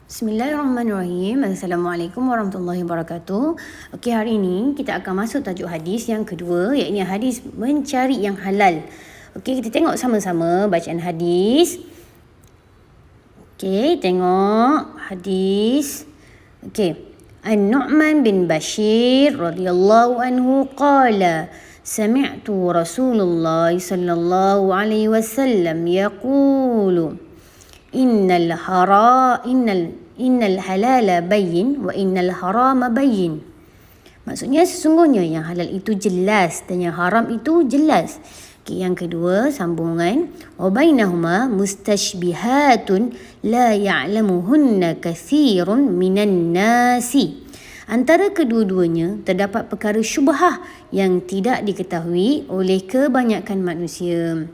Bismillahirrahmanirrahim. Assalamualaikum warahmatullahi wabarakatuh. Okey, hari ini kita akan masuk tajuk hadis yang kedua, iaitu hadis mencari yang halal. Okey, kita tengok sama-sama bacaan hadis. Okey, tengok hadis. Okey. An-Nu'man bin Bashir radhiyallahu anhu qala sami'tu Rasulullah sallallahu alaihi wasallam yaqulu innal halala bayyin wa innal harama bayyin. Maksudnya sesungguhnya yang halal itu jelas dan yang haram itu jelas. Okay, yang kedua sambungan wa bainahuma mustashbihatun la ya'lamuhunna katsirun minan nasi. Antara kedua-duanya terdapat perkara syubhah yang tidak diketahui oleh kebanyakan manusia.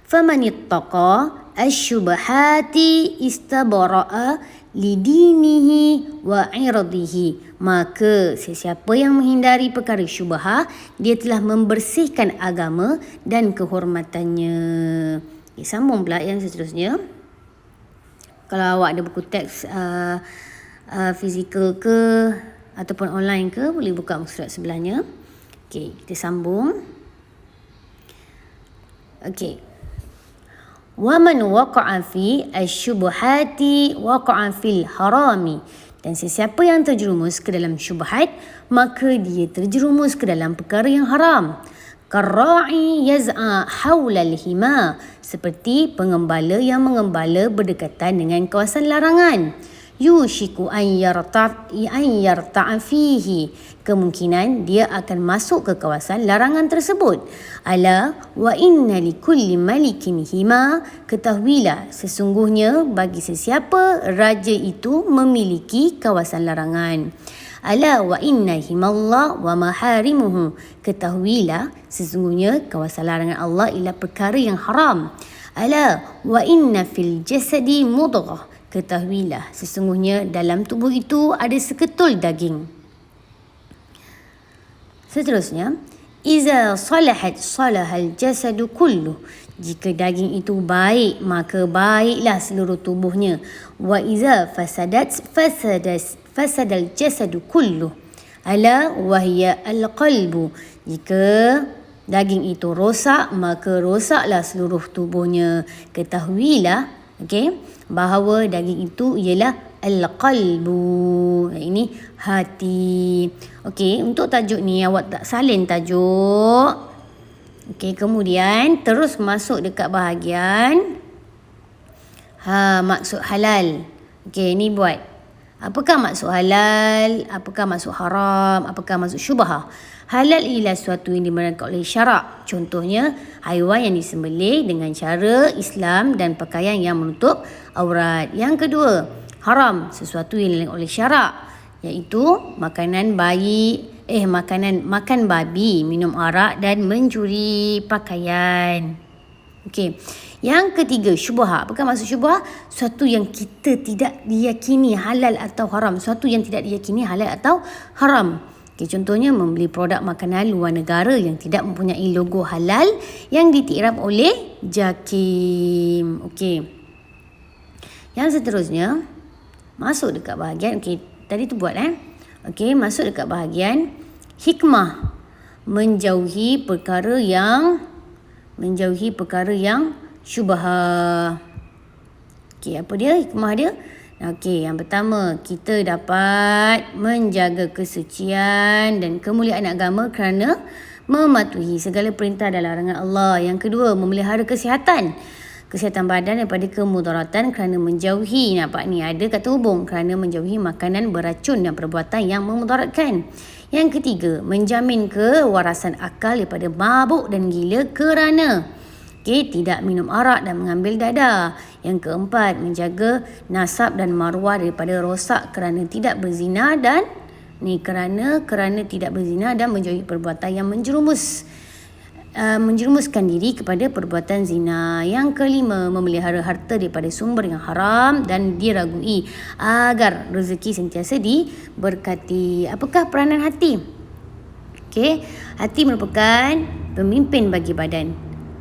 Faman ittaqa asyubhati istabara'a lidinihi wa iradihi. Maka sesiapa yang menghindari perkara syubhah, dia telah membersihkan agama dan kehormatannya. Sambung pula yang seterusnya. Kalau awak ada buku teks fizikal ke ataupun online ke, boleh buka surat sebelahnya. Okey, kita sambung. Okey. وَمَنْ وَقَعَ فِي الشُّبُهَاتِ وَقَعَ فِي الْحَرَامِ. Dan sesiapa yang terjerumus ke dalam syubhat, maka dia terjerumus ke dalam perkara yang haram. Karra'i yaz'a hawlal hima. Seperti pengembala yang mengembala berdekatan dengan kawasan larangan. Yushiku an yarta'a fihi. Kemungkinan dia akan masuk ke kawasan larangan tersebut. Ala wa inna likulli malikin hima. Ketahuilah sesungguhnya bagi sesiapa raja itu memiliki kawasan larangan. Ala wa inna himallah wa maharimuhu. Ketahuilah sesungguhnya kawasan larangan Allah ialah perkara yang haram. Ala wa inna fil jasadi mudghah. Ketahuilah sesungguhnya dalam tubuh itu ada seketul daging. Seterusnya, iza salahat salahal jasadu kullu. Jika daging itu baik, maka baiklah seluruh tubuhnya. Wa iza fasadal jasadu kullu. Ala wahya al-qalbu. Jika daging itu rosak, maka rosaklah seluruh tubuhnya. Ketahuilah, bahawa daging itu ialah al-qalbu. Ini hati. Okey, untuk tajuk ni awak tak salin tajuk. Okey, kemudian terus masuk dekat bahagian maksud halal. Okey, ni buat. Apakah maksud halal? Apakah maksud haram? Apakah maksud syubhah? Halal ialah sesuatu yang dibenarkan oleh syarak. Contohnya, haiwan yang disembelih dengan cara Islam dan pakaian yang menutup aurat. Yang kedua, haram, sesuatu yang dilarang oleh syarak, iaitu makan babi, minum arak dan mencuri pakaian. Okey. Yang ketiga, syubhah. Apakah maksud syubhah? Sesuatu yang kita tidak diyakini halal atau haram. Sesuatu yang tidak diyakini halal atau haram. Okay, contohnya membeli produk makanan luar negara yang tidak mempunyai logo halal yang diiktiraf oleh JAKIM. Okey. Yang seterusnya masuk dekat bahagian tadi tu buat Okey, masuk dekat bahagian hikmah. Menjauhi perkara yang syubhah. Okey, apa dia hikmah dia? Okey, yang pertama, kita dapat menjaga kesucian dan kemuliaan agama kerana mematuhi segala perintah dan larangan Allah. Yang kedua, memelihara kesihatan badan daripada kemudaratan kerana menjauhi, nampak ni ada kata hubung, kerana menjauhi makanan beracun dan perbuatan yang memudaratkan. Yang ketiga, menjamin kewarasan akal daripada mabuk dan gila kerana tidak minum arak dan mengambil dadah. Yang keempat, menjaga nasab dan maruah daripada rosak kerana tidak berzina dan kerana tidak berzina dan menjauhi perbuatan yang menjerumuskan diri kepada perbuatan zina. Yang kelima, memelihara harta daripada sumber yang haram dan diragui agar rezeki sentiasa diberkati. Apakah peranan hati? Hati merupakan pemimpin bagi badan.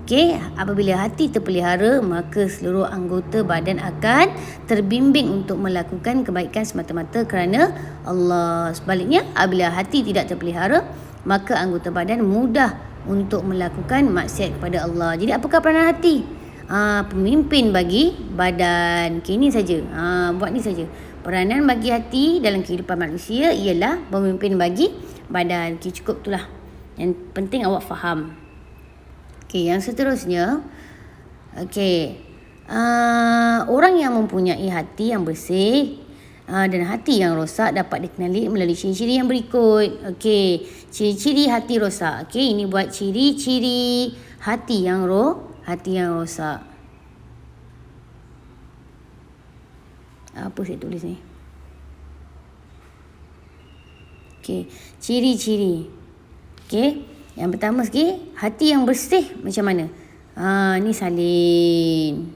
Okey, apabila hati terpelihara, maka seluruh anggota badan akan terbimbing untuk melakukan kebaikan semata-mata kerana Allah. Sebaliknya, apabila hati tidak terpelihara, maka anggota badan mudah untuk melakukan maksiat kepada Allah. Jadi apakah peranan hati? Pemimpin bagi badan. Okey, ni saja. Buat ni saja. Peranan bagi hati dalam kehidupan manusia ialah pemimpin bagi badan. Okey, cukup itulah. Yang penting awak faham. Okey, yang seterusnya. Okey. Orang yang mempunyai hati yang bersih dan hati yang rosak dapat dikenali melalui ciri-ciri yang berikut. Okey, ciri-ciri hati rosak. Okey, ini buat ciri-ciri hati yang rosak. Apa saya tulis ni? Okey, ciri-ciri. Okey, yang pertama sekali, hati yang bersih macam mana? Ni salin.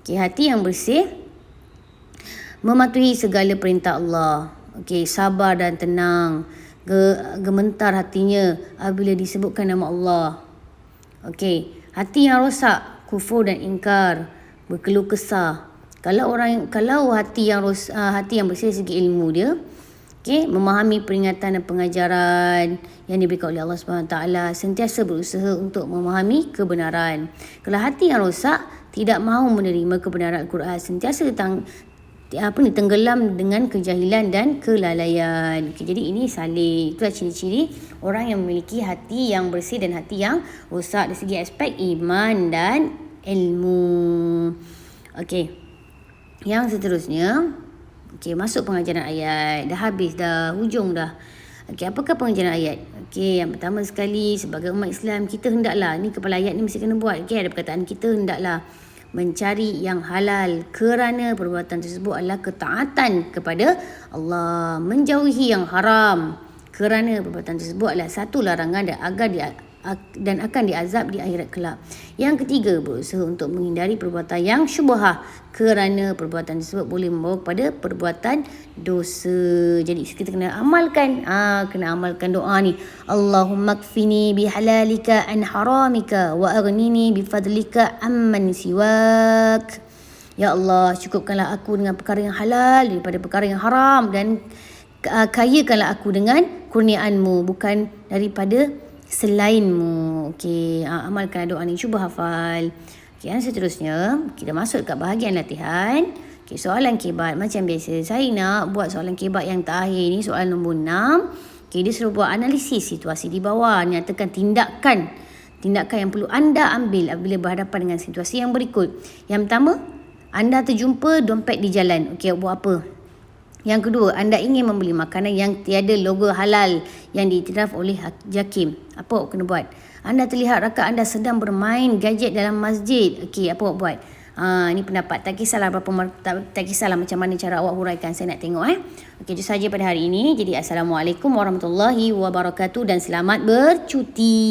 Okey, hati yang bersih mematuhi segala perintah Allah. Okey, sabar dan tenang. Gementar hatinya apabila disebutkan nama Allah. Okey, hati yang rosak, kufur dan ingkar, berkeluh kesah. Kalau hati yang bersih segi ilmu dia, okey, memahami peringatan dan pengajaran yang diberikan oleh Allah SWT, sentiasa berusaha untuk memahami kebenaran. Kalau hati yang rosak, tidak mahu menerima kebenaran Al-Quran, sentiasa tenggelam dengan kejahilan dan kelalaian. Okey, jadi ini salih. Itulah ciri-ciri orang yang memiliki hati yang bersih dan hati yang rosak dari segi aspek iman dan ilmu. Okey, yang seterusnya. Okey, masuk pengajaran ayat. Dah habis dah, hujung dah. Okey, apakah pengajaran ayat? Okey, yang pertama sekali, sebagai umat Islam, kita hendaklah, ni kepala ayat ni mesti kena buat. Okey, ada perkataan kita hendaklah mencari yang halal kerana perbuatan tersebut adalah ketaatan kepada Allah. Menjauhi yang haram kerana perbuatan tersebut adalah satu larangan dan akan diazab di akhirat kelak. Yang ketiga, berusaha untuk menghindari perbuatan yang syubhah kerana perbuatan tersebut boleh membawa kepada perbuatan dosa. Jadi kita kena amalkan doa ni. Allahumma kfini bihalalika an haramika wa aghnini bifadlika amman siwak. Ya Allah, cukupkanlah aku dengan perkara yang halal daripada perkara yang haram, dan kayakanlah aku dengan kurniaanmu, bukan daripada selainmu. Okey, amalkan doa ni, cuba hafal. Okey, yang seterusnya kita masuk ke bahagian latihan. Okey, soalan kebat macam biasa. Saya nak buat soalan kebat yang terakhir ni, soalan nombor 6. Okey, dia suruh buat analisis situasi di bawah, nyatakan tindakan yang perlu anda ambil apabila berhadapan dengan situasi yang berikut. Yang pertama, anda terjumpa dompet di jalan. Okey, buat apa? Yang kedua, anda ingin membeli makanan yang tiada logo halal yang diiktiraf oleh JAKIM. Apa awak kena buat? Anda terlihat rakan anda sedang bermain gadget dalam masjid. Okey, apa awak buat? Ini pendapat. Tak kisahlah macam mana cara awak huraikan. Saya nak tengok. Okey, itu saja pada hari ini. Jadi, Assalamualaikum warahmatullahi wabarakatuh dan selamat bercuti.